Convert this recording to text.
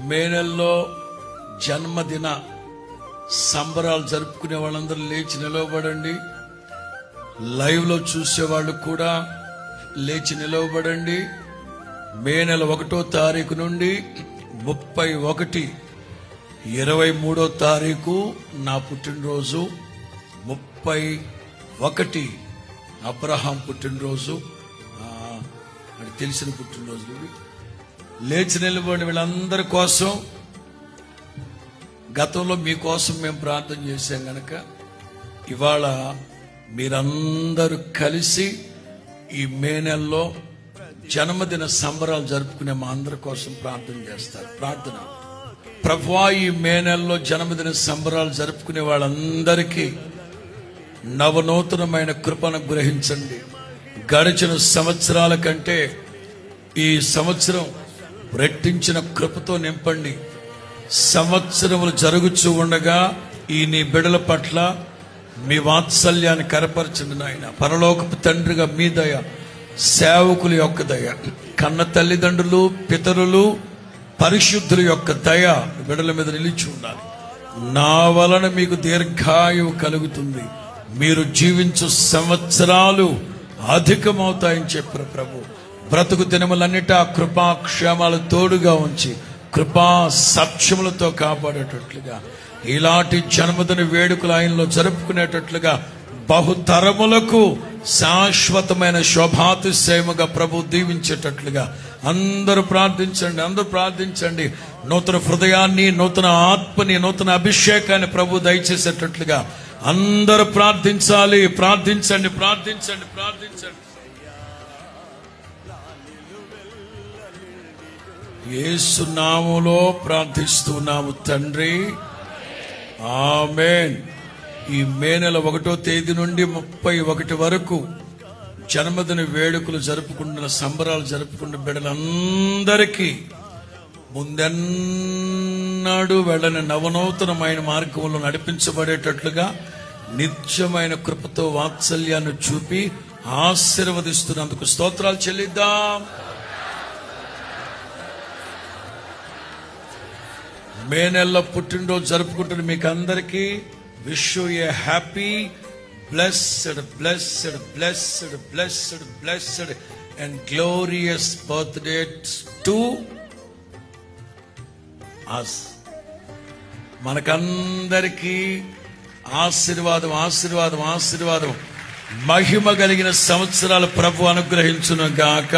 మే నెలలో జన్మదిన సంబరాలు జరుపుకునే వాళ్ళందరూ లేచి నిలవబడండి. లైవ్ లో చూసేవాళ్ళు కూడా లేచి నిలవబడండి. మే నెల 1వ తారీఖు నుండి 31, 23వ తారీఖు నా పుట్టినరోజు, 31 అబ్రహాం పుట్టినరోజు, అది తెలిసిన పుట్టినరోజు. లేచి నిలబడి వీళ్ళందరి కోసం, గతంలో మీకోసం మేము ప్రార్థన చేశాం గనక ఇవాళ మీరందరూ కలిసి ఈ మే నెలలో జన్మదిన సంబరాలు జరుపుకునే మా అందరి కోసం ప్రార్థన చేస్తారు. ప్రార్థన. ప్రభువా, ఈ మే నెలలో జన్మదిన సంబరాలు జరుపుకునే వాళ్ళందరికీ నవనూతనమైన కృపను గ్రహించండి. గడిచిన సంవత్సరాల కంటే ఈ సంవత్సరం రెట్టించిన కృపతో నింపండి. సంవత్సరములు జరుగుతూ ఉండగా ఈ నీ బిడ్డల పట్ల మీ వాత్సల్యాన్ని కనపరచండి నాయన. పరలోకపు తండ్రిగా మీ దయ, సేవకుల యొక్క దయ, కన్న తల్లిదండ్రులు, పితరులు, పరిశుద్ధుల యొక్క దయ బిడ్డల మీద నిలిచి ఉండాలి. నా వలన మీకు దీర్ఘాయువు కలుగుతుంది, మీరు జీవించు సంవత్సరాలు అధికమవుతాయని చెప్పిన ప్రభు, బ్రతుకు దినములన్నిటా కృపాక్షేమాలు తోడుగా ఉంచి కృపా సత్యములతో కాపాడేటట్లుగా, ఇలాంటి జన్మదిన వేడుకలు ఆయనలో జరుపుకునేటట్లుగా బహుతరములకు శాశ్వతమైన శోభాతిశయముగా ప్రభు దీవించేటట్లుగా అందరూ ప్రార్థించండి. అందరూ ప్రార్థించండి. నూతన హృదయాన్ని, నూతన ఆత్మని, నూతన అభిషేకాన్ని ప్రభు దయచేసేటట్లుగా అందరూ ప్రార్థించాలి. ప్రార్థించండి, ప్రార్థించండి, ప్రార్థించండి. యేసు నామములో ప్రార్థిస్తున్నాము తండ్రి, ఆమేన్. ఈ మే నెల 1వ తేదీ నుండి 31 వరకు జన్మదిన వేడుకలు జరుపుకుంటున్న, సంబరాలు జరుపుకున్న బిడ్డలందరికీ ముందెన్నడూ వెళ్ళని నవనూతనమైన మార్గంలో నడిపించబడేటట్లుగా నిత్యమైన కృపతో వాత్సల్యాన్ని చూపి ఆశీర్వదిస్తున్నందుకు స్తోత్రాలు చెల్లిద్దాం. మే నెలలో పుట్టినరోజు జరుపుకుంటున్న మీకు అందరికీ wish you A happy, blessed, blessed, blessed, blessed, blessed and glorious birthday to us. మనకందరికీ ఆశీర్వాదం, ఆశీర్వాదం, ఆశీర్వాదం, మహిమ కలిగిన సంవత్సరాలు ప్రభు అనుగ్రహించును గాక.